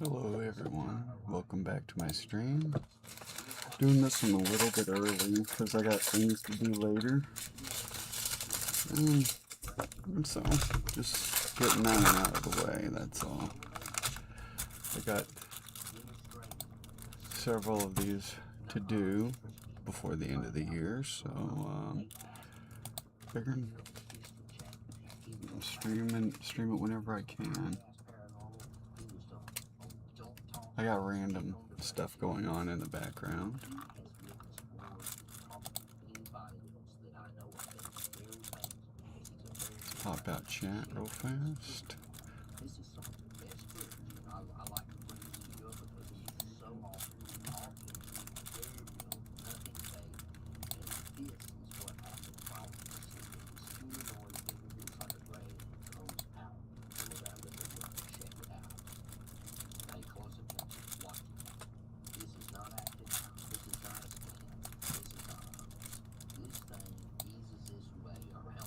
Hello everyone, welcome back to my stream. Doing this one a little bit early because I got things to do later. And so, just getting that one out of the way, that's all. I got several of these to do before the end of the year, so figuring stream it whenever I can. I got random stuff going on in the background. Let's pop out chat real fast.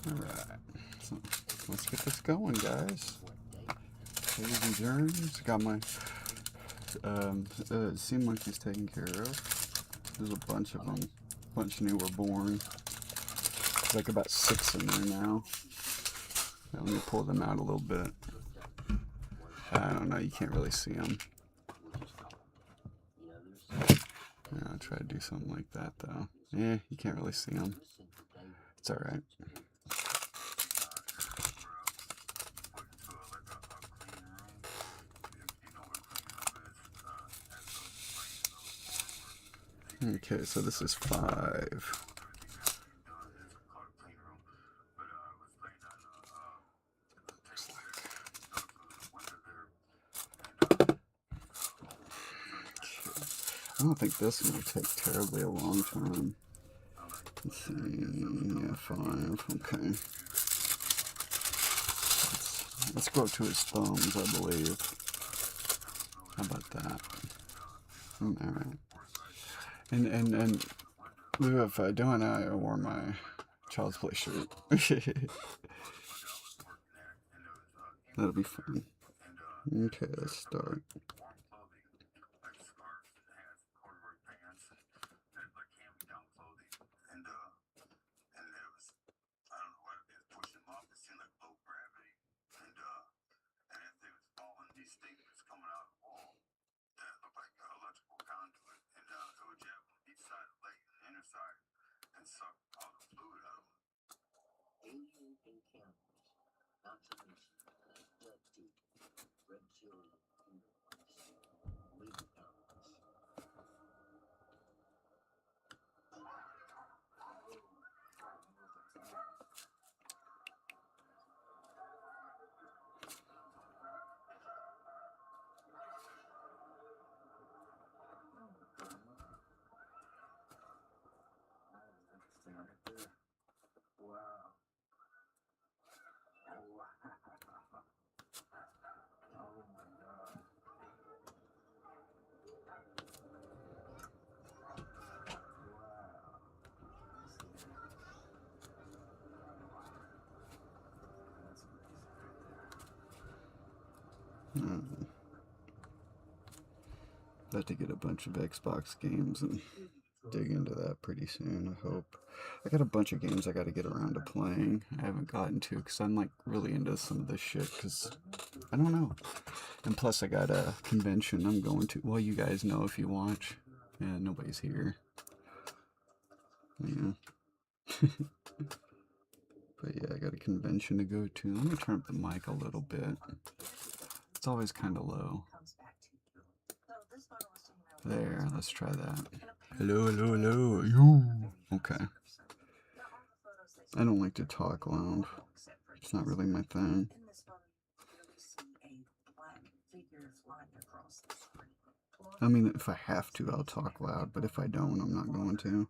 Alright, so let's get this going, guys. Ladies and germs, got my sea monkeys taken care of. There's a bunch of them. A bunch new were born. There's like about 6 in there now. Let me pull them out a little bit. I don't know, you can't really see them. Yeah, I'll try to do something like that though. Yeah, you can't really see them. It's alright. Okay, so this is 5. I don't think this one will take terribly a long time. Let's see, yeah, 5, okay. Let's go up to his thumbs, I believe. How about that? Alright. And if I don't, I wore my Child's Play shirt. That'll be fun. Okay, let's start. About to get a bunch of Xbox games and dig into that pretty soon, I hope. I got a bunch of games I got to get around to playing. I haven't gotten to because I'm like really into some of this shit because I don't know. And plus I got a convention I'm going to. Well, you guys know if you watch. Yeah, nobody's here. Yeah. But yeah, I got a convention to go to. Let me turn up the mic a little bit. It's always kind of low. There, let's try that. Hello, hello, hello. You. Okay. I don't like to talk loud. It's not really my thing. I mean, if I have to, I'll talk loud, but if I don't, I'm not going to.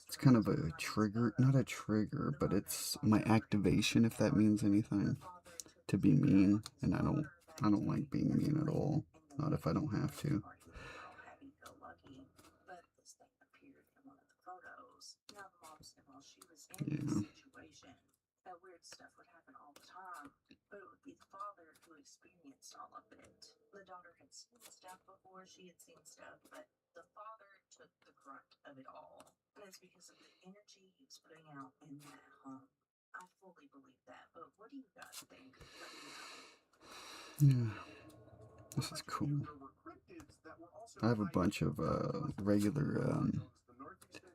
It's kind of a trigger, not a trigger, but it's my activation, if that means anything, to be mean, and I don't like being mean at all, not if I don't have to. Yeah. The daughter had seen stuff before she had seen stuff, but the father took the brunt of it all. And it's because of the energy he was putting out in that home. I fully believe that, but what do you guys think? Let me know. Yeah, this is cool. I have a bunch of regular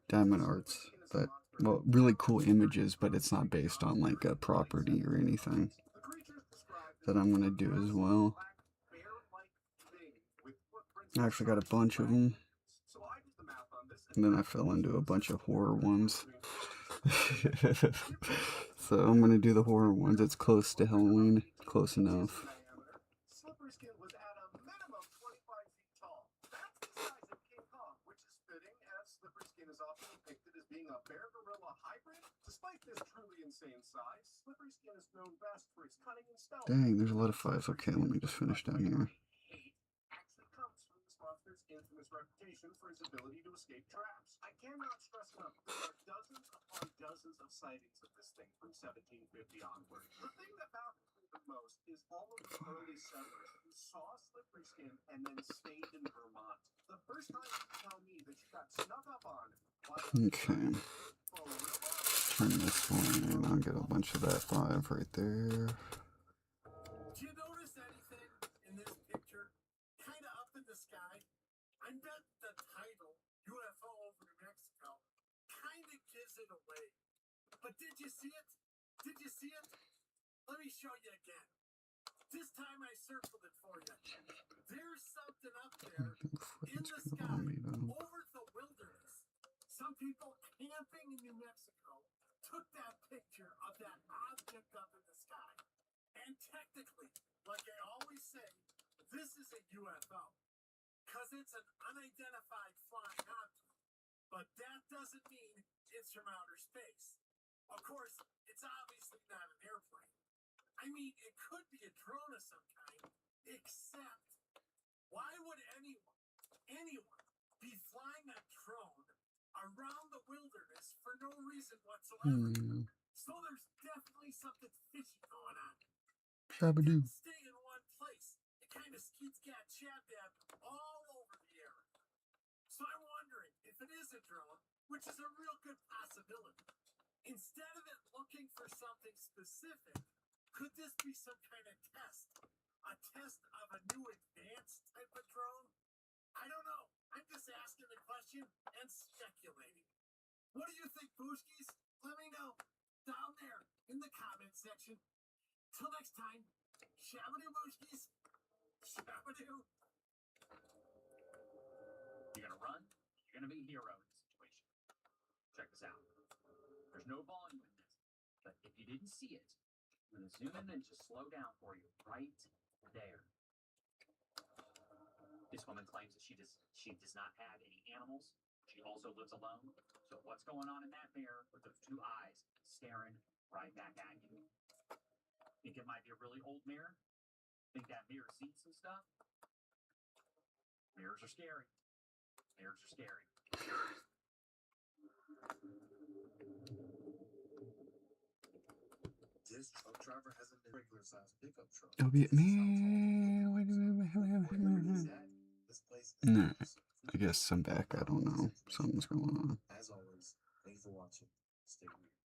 diamond arts, but, well, really cool images, but it's not based on like a property or anything, that I'm gonna do as well. I actually got a bunch of them, and then I fell into a bunch of horror ones. So I'm gonna do the horror ones. It's close to Halloween, close enough. Dang, there's a lot of fives. Okay, let me just finish down here. Okay. Turn this one, I'll get a bunch of that 5 right there. Do you notice anything in this picture? Kind of up in the sky? I bet the title, UFO over New Mexico, kind of gives it away. But did you see it? Did you see it? Let me show you again. This time I circled it for you. There's something up there in the sky over the wilderness. Some people camping in New Mexico took that picture of that object up in the sky. And technically, like I always say, this is a UFO. Because it's an unidentified flying object. But that doesn't mean it's from outer space. Of course, it's obviously not an airplane. I mean, it could be a drone of some kind, except why would anyone be flying a drone around the wilderness for no reason whatsoever? So there's definitely something fishy going on. It didn't stay in one place. It kind of skeet-scat chat-dab all over the air. So I'm wondering if it is a drone, which is a real good possibility. Instead of it looking for something specific, could this be some kind of test? A test of a new advanced type of drone? I don't know. I'm just asking the question and speculating. What do you think, Booshkies? Let me know down there in the comment section. Till next time, Shabadoo Booshkies. Shabadoo. You're gonna run, you're gonna be a hero in this situation. Check this out. There's no volume in this, but if you didn't see it, I'm gonna zoom in and just slow down for you right there. This woman claims that she does not have any animals. She also lives alone. So what's going on in that mirror with those two eyes staring right back at you? Think it might be a really old mirror? Think that mirror's seen some stuff? Mirrors are scary. Mirrors are scary. This truck driver hasn't been regular sized pickup truck. It'll be me. No, I guess I'm back. I don't know. Something's going on. As always, thanks for watching. Stay weird.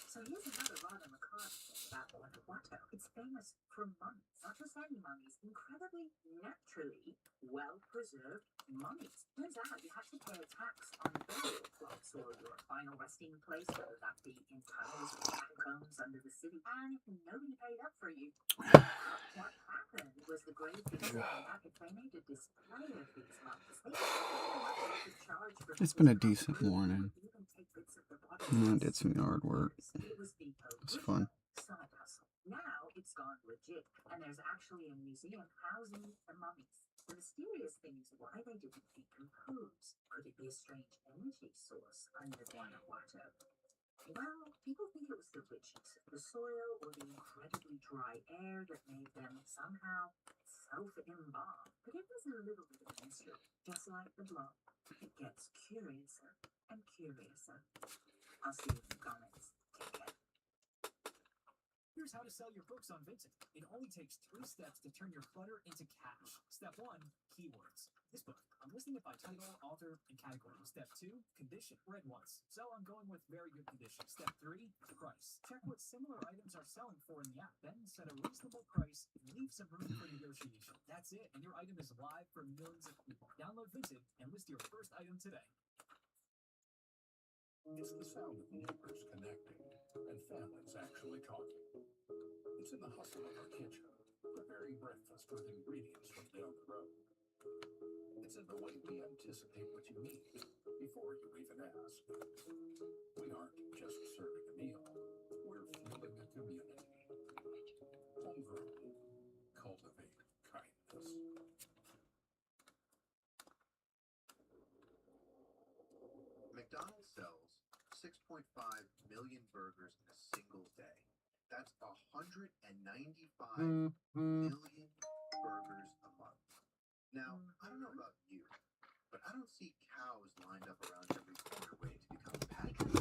So here's another rather macabre thing about Guanajuato. It's famous for mummies. Not just any mummies, incredibly naturally well-preserved mummies. Turns out you have to pay a tax on burial plots or your final resting place, whether that be in tunnels or catacombs under the city. And if nobody paid up for you, what happened was the grave diggers came back and they made a display of these mummies. It's been a decent morning. I did some yard work. It's fun. Side hustle. Now it's gone legit, and there's actually a museum housing the mummies. The mysterious thing is why they didn't decompose. Could it be a strange energy source under Guanajuato? Well, people think it was the richness of the soil or the incredibly dry air that made them somehow self-embalm. But it was a little bit of a mystery. Just like the blood, it gets curiouser and curiouser. I'll see you in the comments. Take care. Here's how to sell your books on Vinted. It only takes 3 steps to turn your clutter into cash. Step 1, keywords. This book, I'm listing it by title, author, and category. Step 2, condition. Read once. So I'm going with very good condition. Step 3, price. Check what similar items are selling for in the app. Then set a reasonable price and leave some room for negotiation. That's it, and your item is live for millions of people. Download Vinted and list your first item today. It's the sound of neighbors connecting and families actually talking. It's in the hustle of our kitchen, preparing breakfast with ingredients from down the road. It's in the way we anticipate what you need before you even ask. We aren't just serving a meal, we're fueling a community. Homegrown, cultivate kindness. McDonald's sells 6.5 million burgers in a single day. That's 195 million burgers a month. Now, I don't know about you, but I don't see cows lined up around every corner waiting to become patties.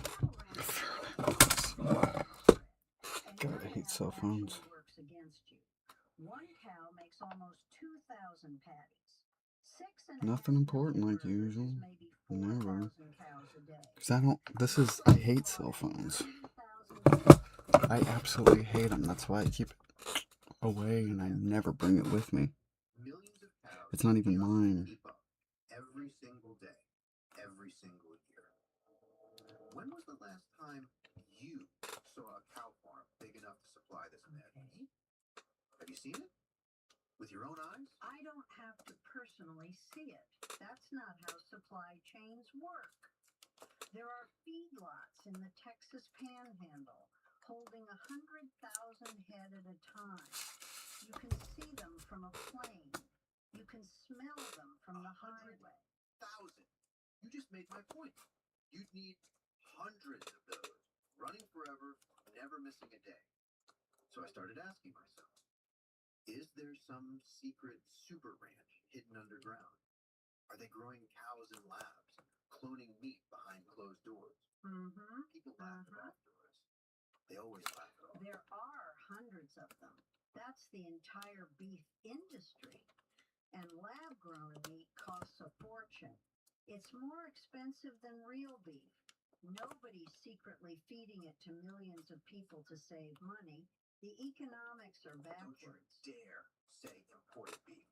God, I hate cell phones. Works against you. One cow makes almost 2,000 patties. Nothing important like usual. Never. Because I hate cell phones. I absolutely hate them. That's why I keep it away and I never bring it with me. Millions of cows It's not even mine. keep up every single day, every single year. When was the last time you saw a cow farm big enough to supply this madness? Have you seen it? With your own eyes? I don't have to personally see it. That's not how supply chains work. There are feedlots in the Texas Panhandle holding 100,000 head at a time. You can see them from a plane. You can smell them from the highway. 100,000. You just made my point. You'd need hundreds of those, running forever, never missing a day. So I started asking myself, is there some secret super ranch hidden underground? Are they growing cows in labs, cloning meat behind closed doors? People laugh it off, Doris. They always laugh it off. There are hundreds of them. That's the entire beef industry. And lab-grown meat costs a fortune. It's more expensive than real beef. Nobody's secretly feeding it to millions of people to save money. The economics are backwards. Don't you dare say imported beef.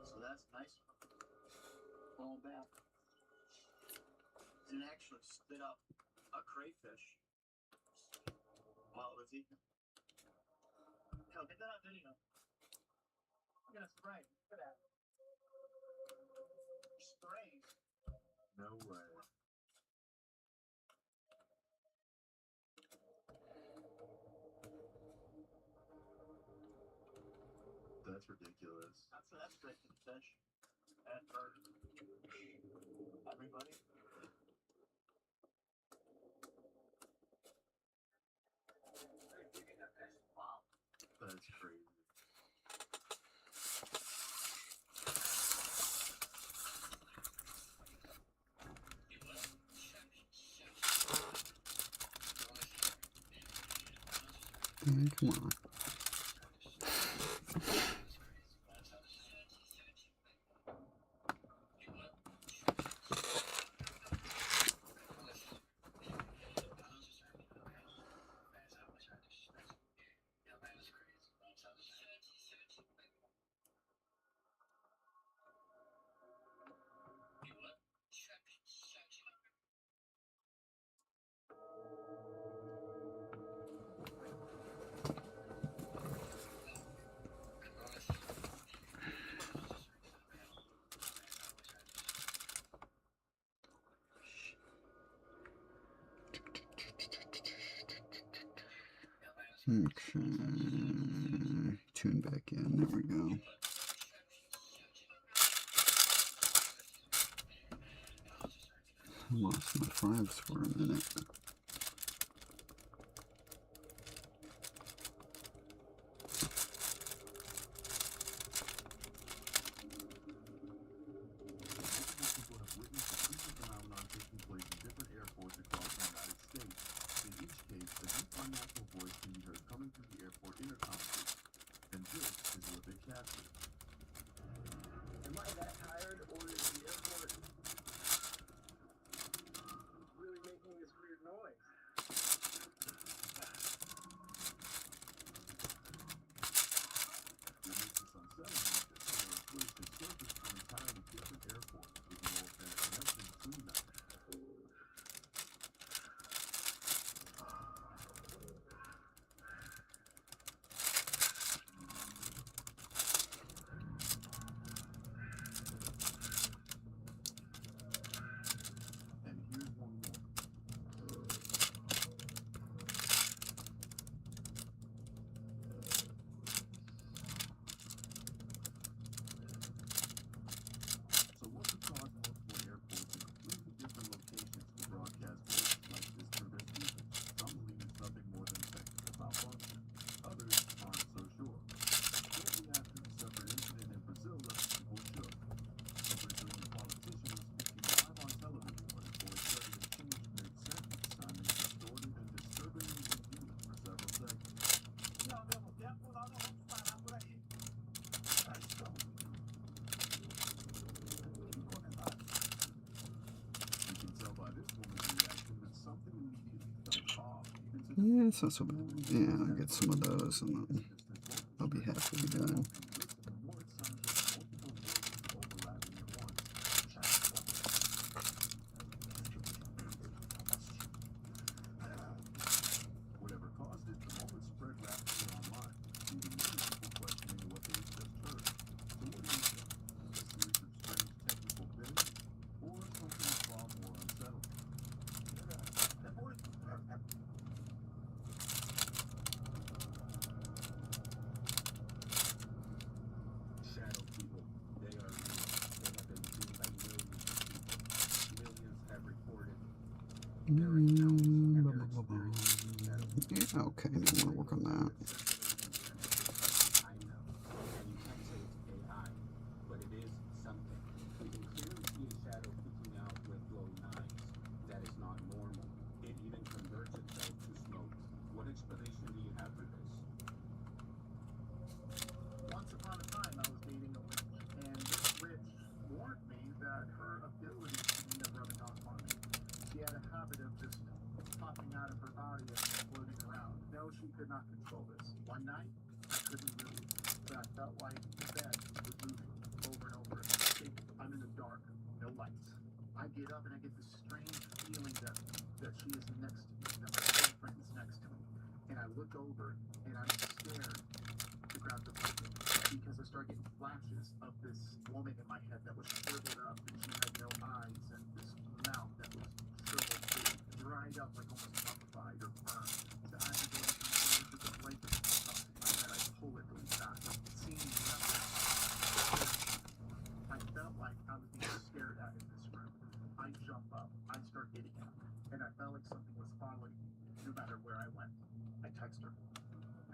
So that's nice. Fall back. It actually spit up a crayfish while it was eating. Yo, get that on video. I'm gonna spray. Look at that. Spray. No way. That's ridiculous. That's great for the fish. And for everybody. Wow. That's crazy. Come on. Okay. Tune back in. There we go. Lost my fives for a minute. Am I that tired, or is the airport really making this weird noise? Yeah, it's not so bad. Yeah, I'll get some of those and then I'll be halfway done. Yeah, okay, now we'll work on that. Once upon a time, I was dating a witch, and this witch warned me that her ability to end up rubbing off on me. She had a habit of just popping out of her body and floating around. No, she could not control this. One night, I couldn't move, but I felt like the bed was moving over and over. I'm in the dark, no lights. I get up and I get this strange feeling that she is next to me, that my girlfriend is next to me. And I look over and I'm scared to grab the blanket because I start getting flashes of this woman in my head that was shriveled up and she had no eyes and this mouth that was shriveled through, dried up like almost mummified or burned. The eyes are going to the blanket and then I pull it really fast. Seeing nothing. I felt like I was being stared at in this room. I jump up, I start getting out, and I felt like something was following me no matter where I went. I text her,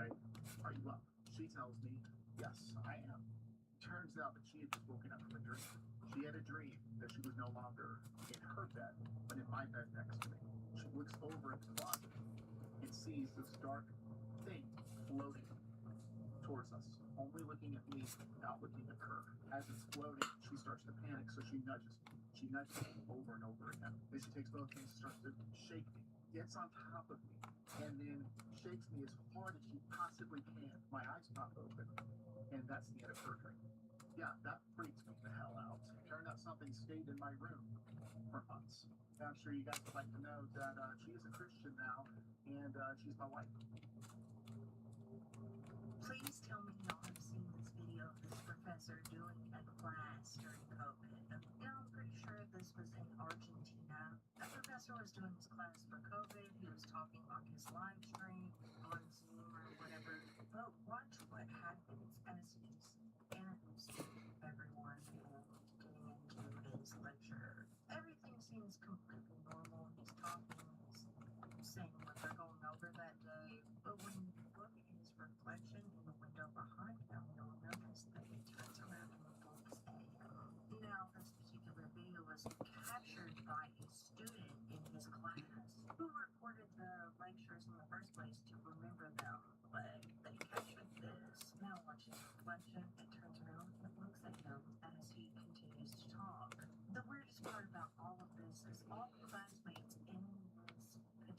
hey, are you up? She tells me, yes, I am. Turns out that she had just woken up from a dream. She had a dream that she was no longer in her bed, but in my bed next to me. She looks over at the closet and sees this dark thing floating towards us, only looking at me, not looking at her. As it's floating, she starts to panic, so she nudges me. She nudges me over and over again. Then she takes both hands and starts to shake me, gets on top of me, and then shakes me as hard as she possibly can. My eyes pop open, and that's the end of her dream. Yeah, that freaks me the hell out. Turned out something stayed in my room for months. I'm sure you guys would like to know that she is a Christian now, and she's my wife. Please tell me y'all have seen this video of this professor doing a class during COVID. Yeah, I'm pretty sure this was in Argentina. That professor was doing his class for COVID. He was talking on his live stream on Zoom or whatever. But watch what happens as he's interviewing everyone and getting into his lecture. Everything seems completely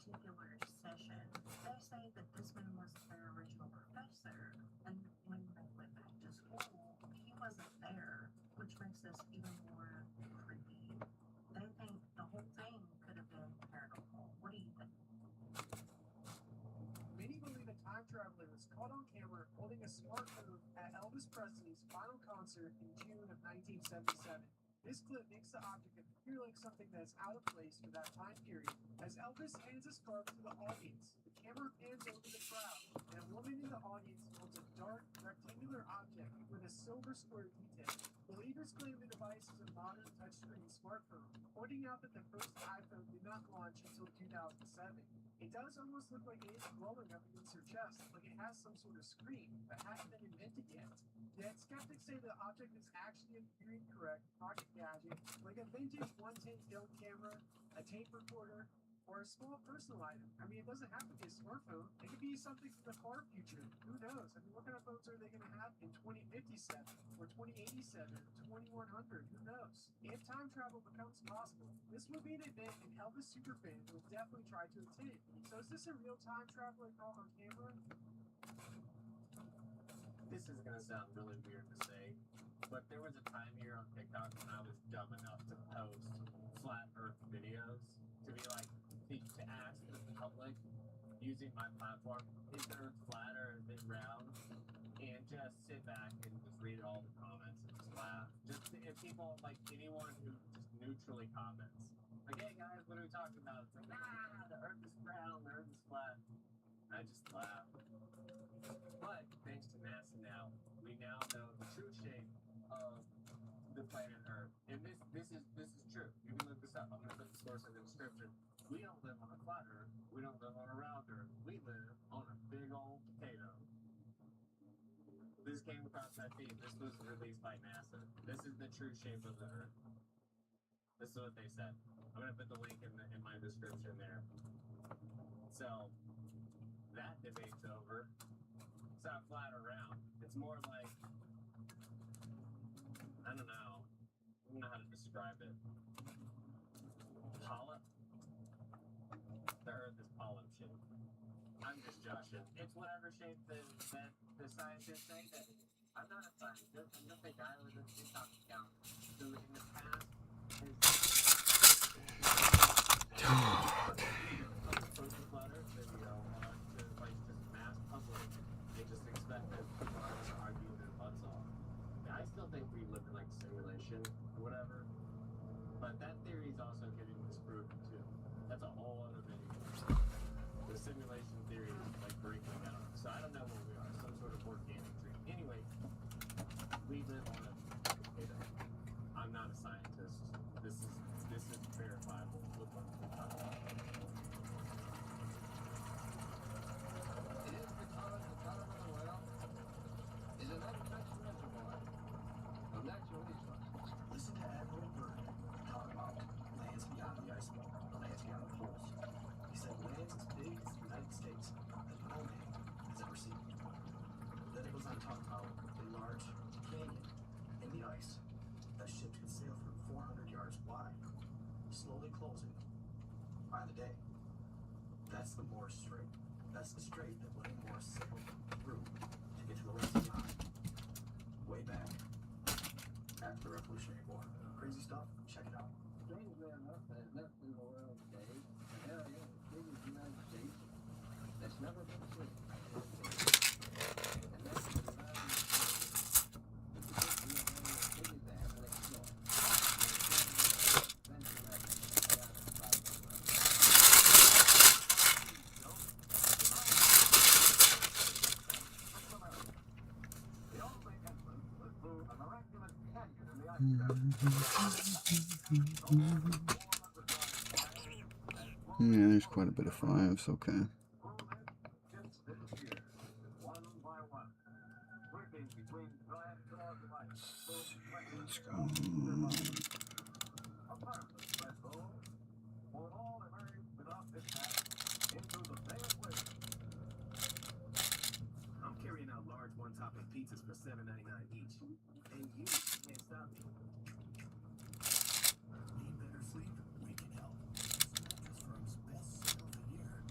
particular session, they say that this man was their original professor, and when they went back to school, he wasn't there, which makes this even more creepy. They think the whole thing could have been paranormal. What do you think? Many believe a time traveler was caught on camera holding a smartphone at Elvis Presley's final concert in June of 1977. This clip makes the object appear like something that is out of place for that time period. As Elvis hands a scarf to the audience, the camera pans over the crowd, and a woman in the audience holds a dark, rectangular object with a silver square detail. Believers claim the device is a modern touchscreen smartphone, pointing out that the first iPhone did not launch until 2007. It does almost look like it is glowing up against her chest, like it has some sort of screen, but hasn't been invented yet. Yet skeptics say the object is actually a period correct pocket gadget, like a vintage 110 film camera, a tape recorder, or a small personal item. I mean, it doesn't have to be a smartphone. It could be something from the far future. Who knows? I mean, what kind of phones are they going to have in 2057 or 2087 or 2100? Who knows? If time travel becomes possible, this would be an event an Elvis superfan would definitely try to attend. So is this a real time traveler caught on camera? This is gonna sound really weird to say, but there was a time here on TikTok when I was dumb enough to post flat Earth videos to be like to ask the public using my platform, is the Earth flat or is it round? And just sit back and just read all the comments and just laugh. Just if people like anyone who just neutrally comments, like, hey guys, what are we talking about? It's like, nah, the Earth is round, the Earth is flat. I just laugh. But thanks to NASA now, we now know the true shape of the planet Earth. And this is true. You can look this up. I'm gonna put the source in the description. We don't live on a flat Earth. We don't live on a round Earth. We live on a big old potato. This came across my feed. This was released by NASA. This is the true shape of the Earth. This is what they said. I'm gonna put the link in my description there. So that debate's over. It's not flat or round. It's more like, I don't know. I don't know how to describe it. Polyp? The Earth is polyp shaped. I'm just joshing. It's whatever shape that the scientists say that it is. I'm not a scientist. I'm just a guy with a TikTok account who in the past posted flat Earth video to like just mass public. They just expect that people are going to argue their butts off. I still think we live in like simulation or whatever, but that theory is also getting disproven too. That's a whole other video. The simulation theory is like breaking down. So I don't know where we are, some sort of organic dream. Anyway, we live on a potato. I'm not a scientist. This is verifiable. Look what I'm talking about. Is the color of the well is an untouched reservoir of natural resources. Listen to Admiral Byrd talk about lands beyond the ice wall, lands beyond the poles. He said lands as big as the United States that no man has ever seen. Then it goes on to talk about a large canyon in the ice that ships could sail through 400 yards wide, slowly closing by the day. That's the Morse Strait. That's the strait that William Morse sailed through to get to the lands beyond. Way back after the Revolutionary War. Crazy stuff? Check it out. Strangely enough, there's nothing in the world today, an area as big as the United States, that's never been seen. And that's the United States. It's a big area as big as that, and it's not. The only entrance was through a miraculous canyon in the Yeah, there's quite a bit of fives. Okay. Let's go. I'm carrying out large one-topping pizzas for $7.99 each. And you can't stop me. Need better sleep? We can help. Mattress Firm's best sale of the year.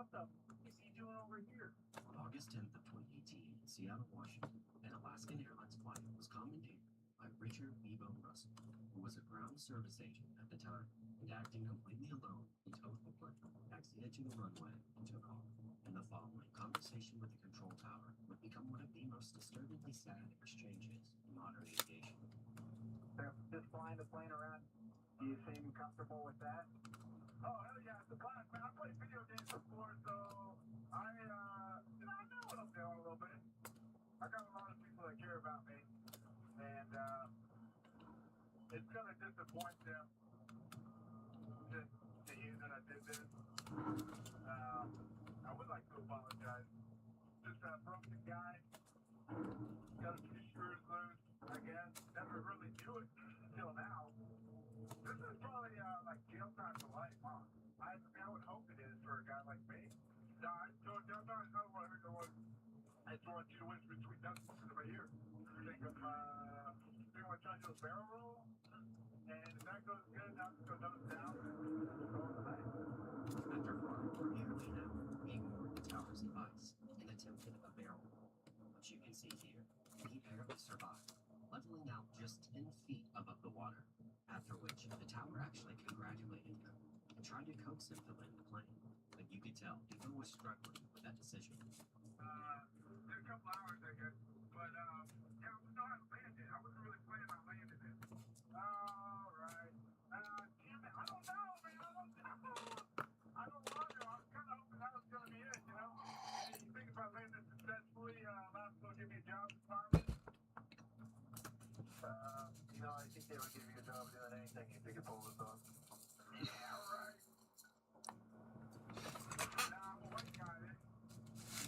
What the f is he doing over here? On August 10th of 2018 in Seattle, Washington, an Alaskan Airlines flight was commandeered by Richard Beebo Russell, who was a ground service agent at the time, and acting completely alone, he towed the plane, exited to the runway, and took off. And the following conversation with the control tower would become one of the most disturbingly sad exchanges in modern aviation. Just flying the plane around. Do you seem comfortable with that? Oh, hell yeah, it's a blast, man. I played video games before, so I know what I'm doing a little bit. I got a lot of people that care about me, and it's gonna disappoint them to hear that I did this. I would like to apologize. Just a broken guy, got a few screws loose, I guess. Never really knew it until now. This is probably like jail time for life, huh? I would hope it is for a guy like me. No, I don't want to know. I just want you to whisper sweet nothings in my ear. Think of trying to do a barrel roll, and if that goes good, now just go nose down and go on the night. After flying for nearly an hour, he ignored the tower's advice and attempted a barrel roll, which you can see here. He barely survived, leveling out just 10 feet above the water, after which the tower actually congratulated him and tried to coax him to land the plane. But you could tell Beebo was struggling with that decision. There's a couple hours, I guess, but yeah, I was not landing. I wasn't really planning on landing it. All right. Damn it, I don't know, man. I don't want to. I was kind of hoping that was going to be it, you know? Hey, you think if I landed successfully, that's going to give me a job in fireman? I think they would give you a job doing anything if they could pull this off. Yeah, right. Nah, I'm a white guy, eh?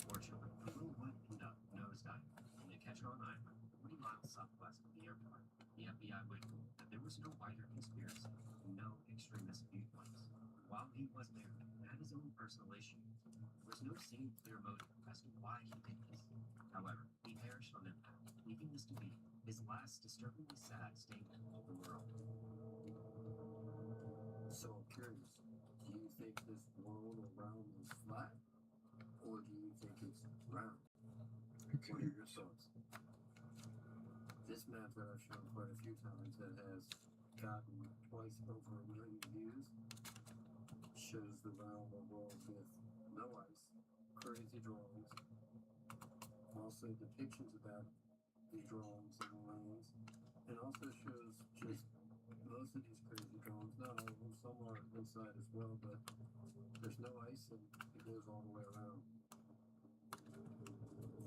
Unfortunately, the little wet ended up nosediving in the Ketchikan Island, 40 miles southwest of the airport. The FBI witnessed that there was no wider conspiracy, no extremist viewpoints. While he was there and had his own personal issues, there was no single clear motive as to why he did this. However, he perished on impact, leaving this to be his last disturbingly sad statement to the world. So I'm curious, do you think this world around is flat, or do you think it's round? What are your thoughts? This map that I've shown quite a few times that has gotten twice over 1 million views shows the round world with no ice, crazy drawings, also depictions about these drawings and lanes, and also shows just most of these crazy drawings, not all of them, some are inside as well, but there's no ice and it goes all the way around.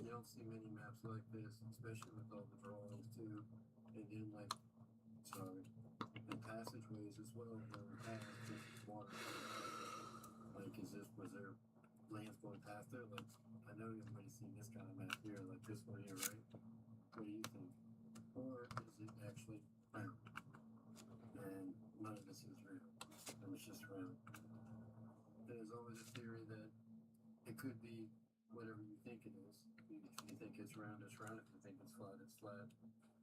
You don't see many maps like this, especially with all the drawings too, and then and passageways as well going past just water. Like, was there lands going past there? Like, I know everybody's seen this kind of map here, like this one here, right? What do you think? Or is it actually round? And none of this is real. And it's just round. There's always a theory that it could be whatever you think it is. If you think it's round, it's round. If you think it's flat, it's flat.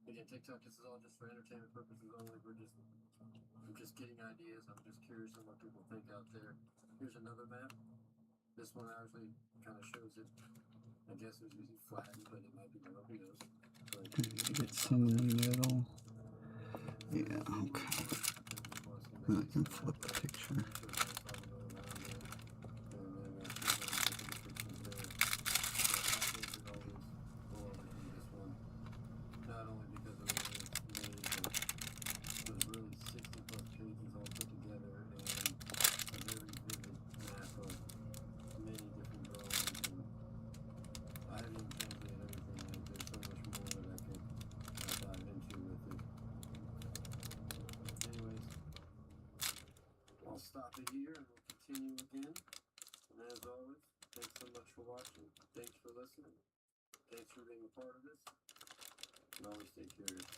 Again, TikTok, this is all just for entertainment purposes only. I'm just getting ideas. I'm just curious on what people think out there. Here's another map. This one actually kind of shows it. I guess it was usually flattened, but it might be real. Who knows? Get some in the middle. Yeah, okay. Then I can flip the picture. Not only because of the way it's made, but there's really 60 plus pages all put together and a very vivid map of many different drawings. And I haven't even translated everything yet. There's so much more that I could dive into with it. Anyways, I'll stop it here and we'll continue again. And as always, thanks so much for watching. Thanks for listening. Thanks for being a part of this. And always stay curious.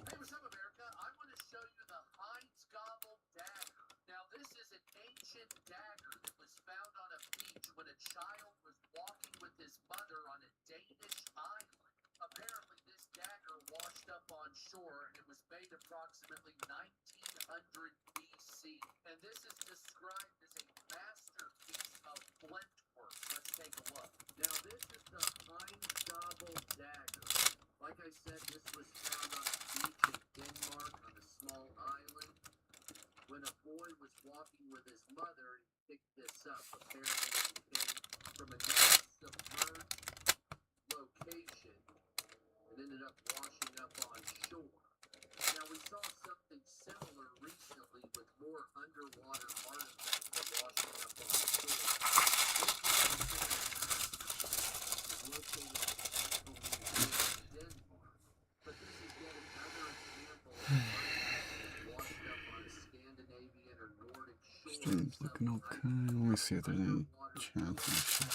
Hey, what's up, America? I want to show you the Heinz Gobble dagger. Now, this is an ancient dagger that was found on a beach when a child was walking with his mother on a Danish island. Apparently, this dagger washed up on shore, and it was made approximately 1900 BC. And this is described as a look. Now this is the Heinz dagger. Like I said, this was found on a beach in Denmark on a small island. When a boy was walking with his mother, he picked this up. Apparently it came from another submerged location and ended up washing up on shore. Now we saw something similar recently with more underwater artifacts that washing up on shore. This is located in Denmark, but this is yet another example of artifacts washed up on a Scandinavian or Nordic shore. Stream's looking okay. Let me see if there's any chance and shit.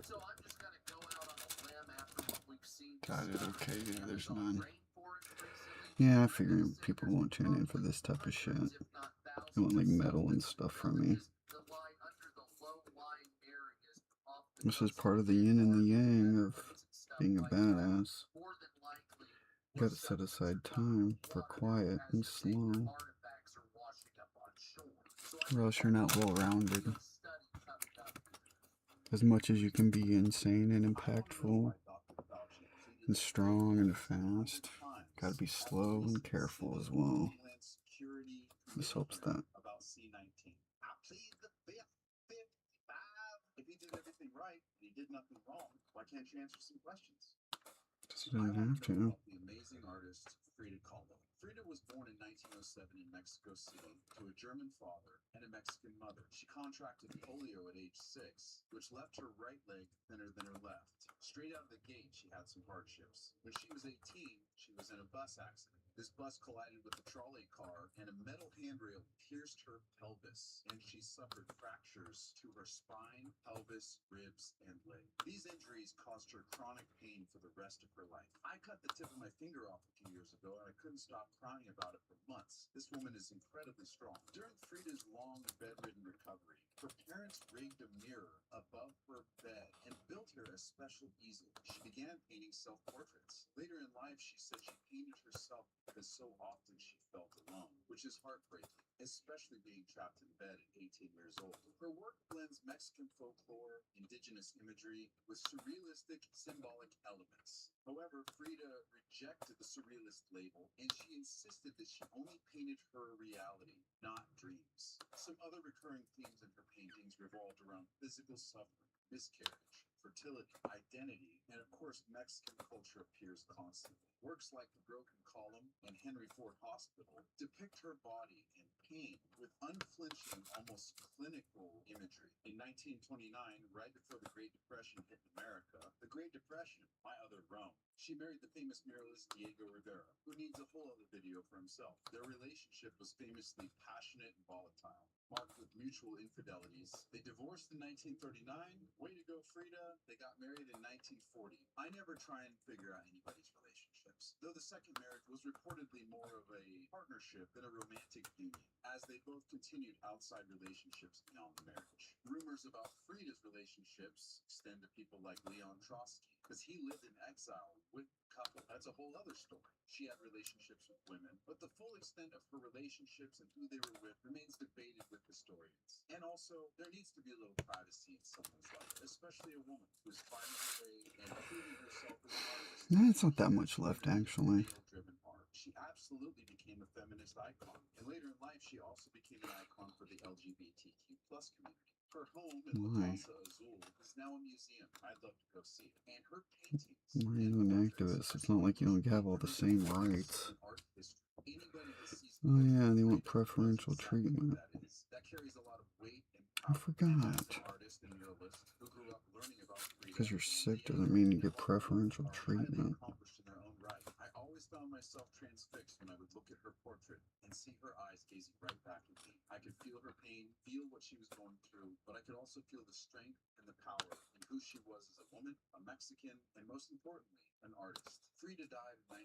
So I'm just gonna go out on a limb after what we've seen. Got it okay, yeah, there's none. Yeah, I figure people won't tune in for this type of shit. They want like metal and stuff from me. This is part of the yin and the yang of being a badass. You gotta set aside time for quiet and slow, or else you're not well rounded. As much as you can be insane and impactful, and strong and fast, gotta be slow and careful as well. This helps that. If he did everything right and he did nothing wrong, why can't you answer some questions? Because you don't have to. The amazing artist Frida Kahlo. Frida was born in 1907 in Mexico City to a German father and a Mexican mother. She contracted polio at age 6, which left her right leg thinner than her left. Straight out of the gate, she had some hardships. When she was 18, she was in a bus accident. This bus collided with a trolley car, and a metal handrail pierced her pelvis, and she suffered fractures to her spine, pelvis, ribs, and leg. These injuries caused her chronic pain for the rest of her life. I cut the tip of my finger off a few years ago, and I couldn't stop crying about it for months. This woman is incredibly strong. During Frida's long bedridden recovery, her parents rigged a mirror above her bed and built her a special easel. She began painting self-portraits. Later in life, she said she painted herself because so often she felt alone, which is heartbreaking, especially being trapped in bed at 18 years old. Her work blends Mexican folklore, indigenous imagery, with surrealistic symbolic elements. However, Frida rejected the surrealist label, and she insisted that she only painted her reality, not dreams. Some other recurring themes in her paintings revolved around physical suffering, miscarriage, fertility, identity, and of course Mexican culture appears constantly. Works like The Broken Column and Henry Ford Hospital depict her body in pain with unflinching, almost clinical imagery. In 1929, right before the Great Depression hit America, the Great Depression, my other Rome, she married the famous muralist Diego Rivera, who needs a whole other video for himself. Their relationship was famously passionate and volatile, marked with mutual infidelities. They divorced in 1939. Way to go, Frida. They got married in 1940. I never try and figure out anybody's relationships, though the second marriage was reportedly more of a partnership than a romantic union, as they both continued outside relationships beyond marriage. Rumors about Frida's relationships extend to people like Leon Trotsky, because he lived in exile with the couple. That's a whole other story. She had relationships with women, but the full extent of her relationships and who they were with remains debated with historians. And also, there needs to be a little privacy in someone's life, especially a woman who is finding her way and proving herself as an artist. It's not that much left, actually. Male-driven art. She absolutely became a feminist icon, and later in life, she also became an icon for the LGBTQ+ community. Her home in La Casa Azul is now a museum. I'd love to go see it. And her paintings. Why are you an activist? It's not like you don't have all the same rights. Oh yeah, they want preferential treatment. That carries a lot of weight and I forgot. Because you're sick doesn't mean you get preferential treatment. I always found myself transfixed when I would look at her portrait and see her eyes gazing right back at me. I could feel her pain, feel what she was going through, but I could also feel the strength and the power in who she was as a woman, a Mexican, and most importantly, an artist. Frida died in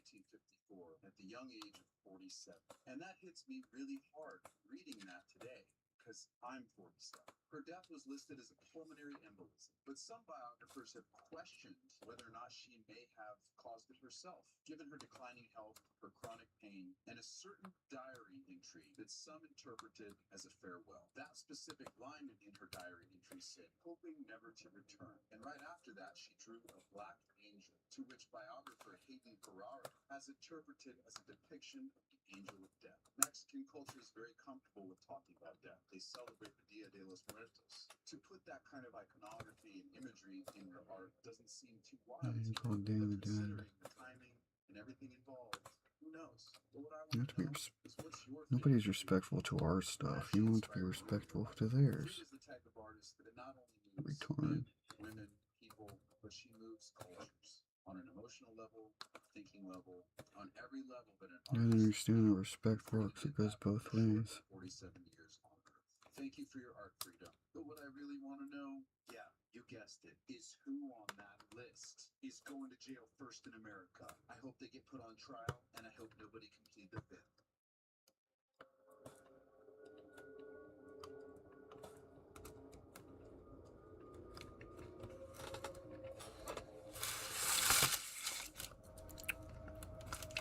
1954 at the young age of 47. And that hits me really hard reading that today, because I'm 47. Her death was listed as a pulmonary embolism, but some biographers have questioned whether or not she may have caused it herself, given her declining health, her chronic pain, and a certain diary entry that some interpreted as a farewell. That specific line in her diary entry said, "Hoping never to return." And right after that, she drew a black angel, to which biographer Hayden Ferrara has interpreted as a depiction of the angel of death. Mexican culture is very comfortable with talking about death. They celebrate the Dia de los Muertos. To put that kind of iconography and imagery in your art doesn't seem too wild. But considering the timing and everything involved, who knows? But what I want to know is what's your Nobody's respectful to our stuff. You want to be respectful to theirs. She is the type of artist that not only moves Retard. women, people, but she moves cultures on an emotional level, thinking level, on every level that an You artist. understand that respect works. It goes both ways. 47 years on Earth. Thank you for your art, freedom. But what I really want to know, yeah, you guessed it, is who on that list is going to jail first in America. I hope they get put on trial, and I hope nobody can plead the fifth.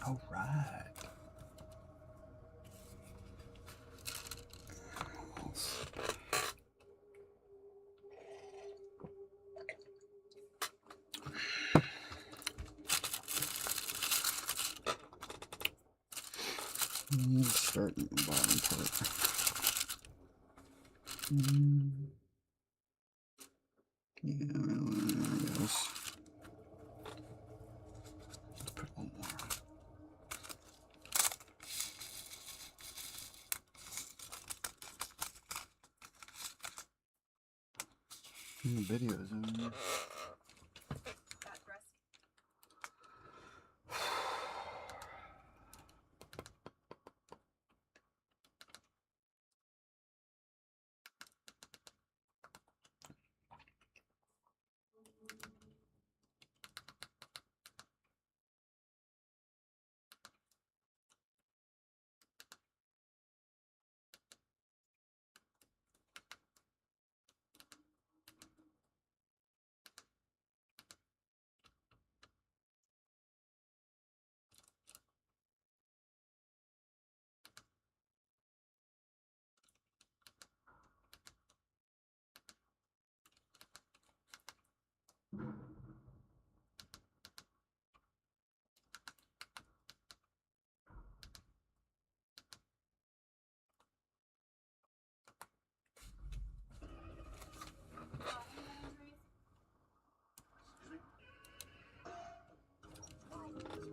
All right. Let's start in the bottom part. Yeah, there it goes. Let's put one more. Videos on there.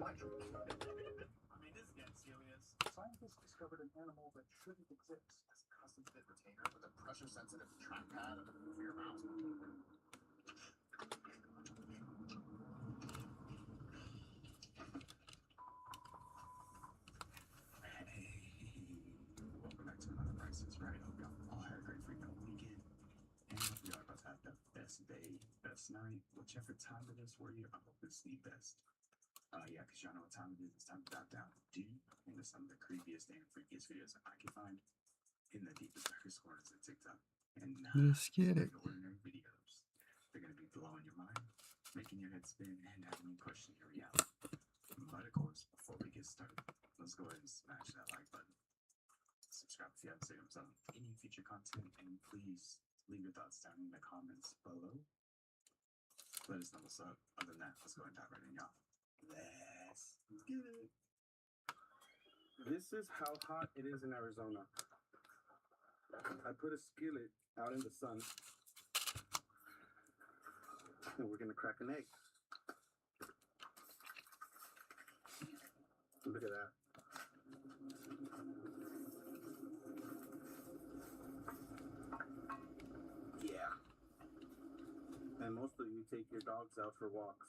I mean, this is getting serious. Scientists discovered an animal that shouldn't exist. As a custom fit retainer with a pressure-sensitive trackpad for your mouse. Welcome back to another Prices Right. Hope y'all all had a great freaking weekend. And hope y'all about to have the best day, best night, whichever time it is for you. I hope it's the best. Yeah, because y'all know what time it is. It's time to dive down deep into some of the creepiest and freakiest videos I can find in the deepest, darkest corners of TikTok. And Let's get it. ordinary videos. They're going to be blowing your mind, making your head spin, and having you question your reality. But of course, before we get started, let's go ahead and smash that like button. Subscribe if you haven't saved on any future content, and please leave your thoughts down in the comments below. Let us know what's up. Other than that, let's go ahead and dive right in, y'all. Let's get it. This is how hot it is in Arizona. I put a skillet out in the sun, and we're gonna crack an egg. Look at that. Yeah. And most of you take your dogs out for walks.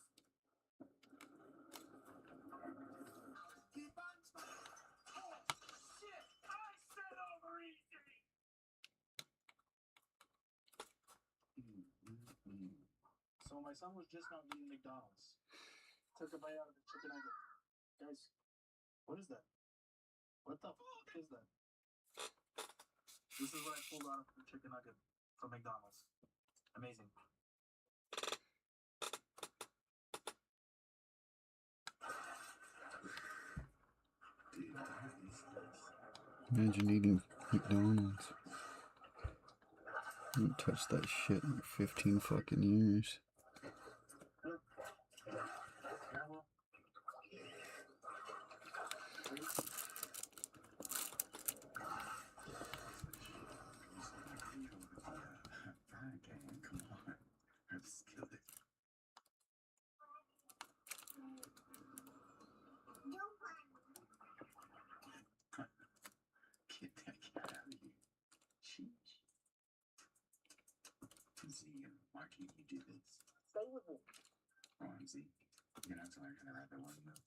So my son was just not eating McDonald's. Took a bite out of the chicken nugget. Guys, what is that? What the fuck is that? This is what I pulled out of the chicken nugget from McDonald's. Amazing. Imagine eating McDonald's. I haven't touched that shit in like 15 fucking years. Get that cat out of here. Sheesh. Z, why can't you do this? Stay with me. Z, you're gonna have to learn how to ride the one though.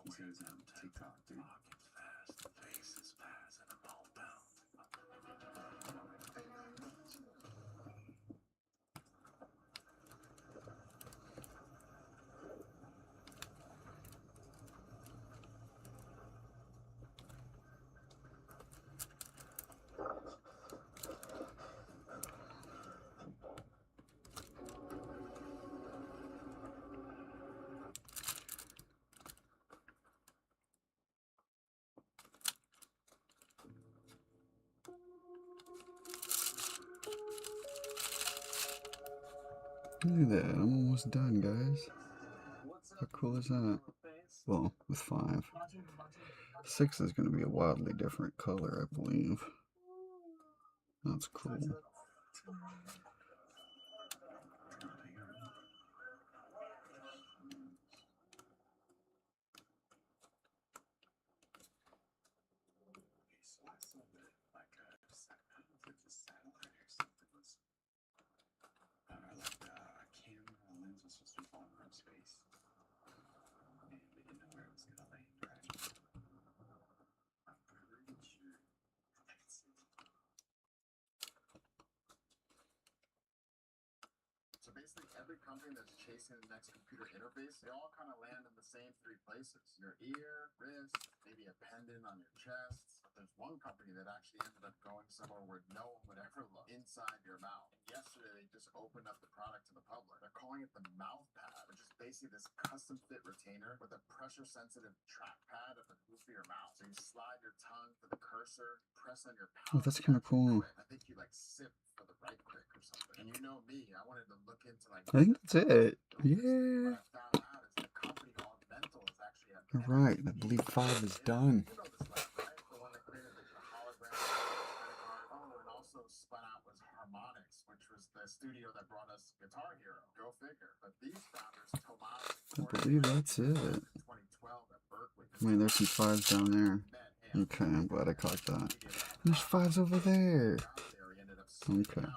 He goes on TikTok, dude. Fast, face is fast, and I'm homebound. Look at that, I'm almost done, guys. How cool is that? Well, with 5. 6 is going to be a wildly different color, I believe. That's cool. So basically, every company that's chasing the next computer interface, they all kind of land in the same 3 places. Your ear, wrist, maybe a pendant on your chest. But there's one company that actually ended up going somewhere where no one would ever look, inside your mouth. And yesterday, they just opened up the product to the public. They're calling it the Mouth Pad, which is basically this custom-fit retainer with a pressure-sensitive trackpad at the roof of your mouth. So you slide your tongue to the cursor, press on your palate. Oh, that's kind of cool. I think you like sip for the right click or something. And you know me, I wanted to look into like. I think that's it. Yeah. What I found out is the company Augmental is actually a. All right, I believe 5 is done. You know this lab, right? The one that created the hologram credit card. Oh, and also spun out was Harmonix, which was the studio that brought us Guitar Hero. Go figure. But these founders, Tomas I believe that's it. 2012 at Berkeley. I mean, there's some 5s down there. Okay, I'm glad I caught that. There's 5s over there. Okay.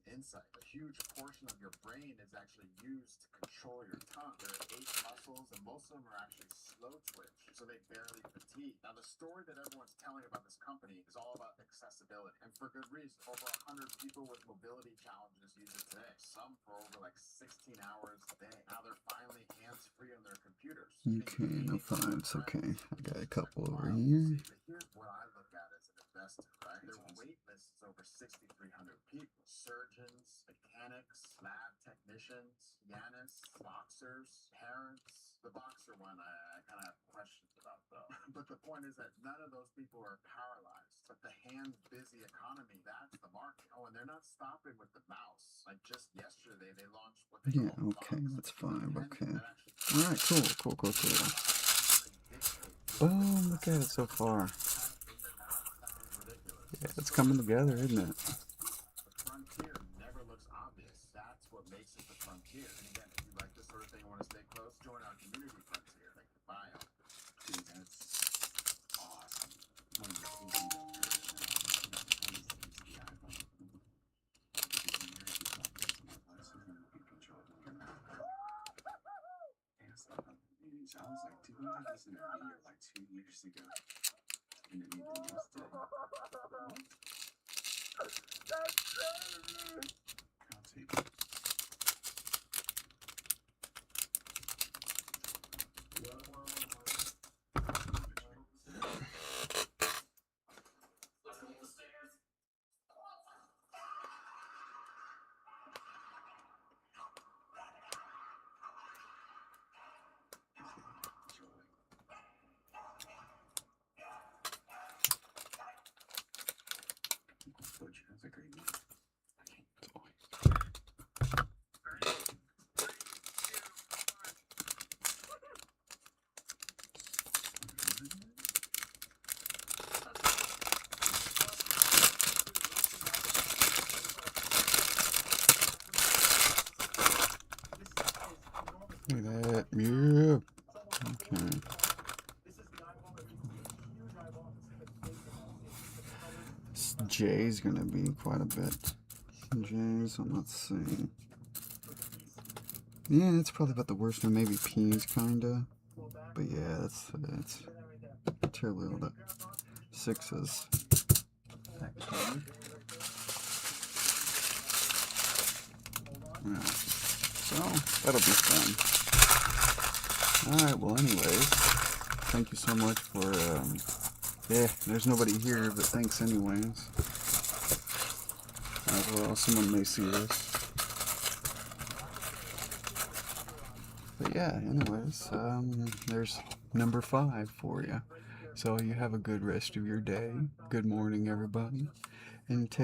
Insight. A huge portion of your brain is actually used to control your tongue. There are 8 muscles, and most of them are actually slow twitch, so they barely fatigue. Now, the story that everyone's telling about this company is all about accessibility, and for good reason. Over 100 people with mobility challenges use it today. Some for over like 16 hours a day. Now they're finally hands-free on their computers. Okay, no 5s. Okay, I got a couple over here. But here's what I look at as an investor, right? Their wait list is over 6,300 people. Surgeons, mechanics, lab technicians, pianists, boxers, parents. The boxer one I kind of have questions about, though. But the point is that none of those people are paralyzed. But the hands-busy economy, that's the market. Oh, and they're not stopping with the mouse. Like just yesterday, they launched what they Yeah, call okay, Box. that's 5. Okay. That actually All right, cool. Boom, look at it so far. Yeah, it's coming together, isn't it? The frontier never looks obvious. That's what makes it the frontier. And again, if you like this sort of thing, want to stay close, join our community frontier, like the bio. Dude, that's awesome. One of the cool things I've heard is the iPhone. Because you hear it like this more lesson and you control it with your mouth. And it's like, so I was like, dude, we did this in a video like 2 years ago. And it made the news today. I'll take it. J's gonna be quite a bit. J's, let's see. Yeah, it's probably about the worst one. Maybe P's, kinda. But yeah, that's terribly all that. Sixes. Actually. Yeah. So that'll be fun. Alright, well anyways, thank you so much for yeah, there's nobody here, but thanks anyways. Well, someone may see this. But yeah, anyways, there's number 5 for you. So you have a good rest of your day. Good morning, everybody. And take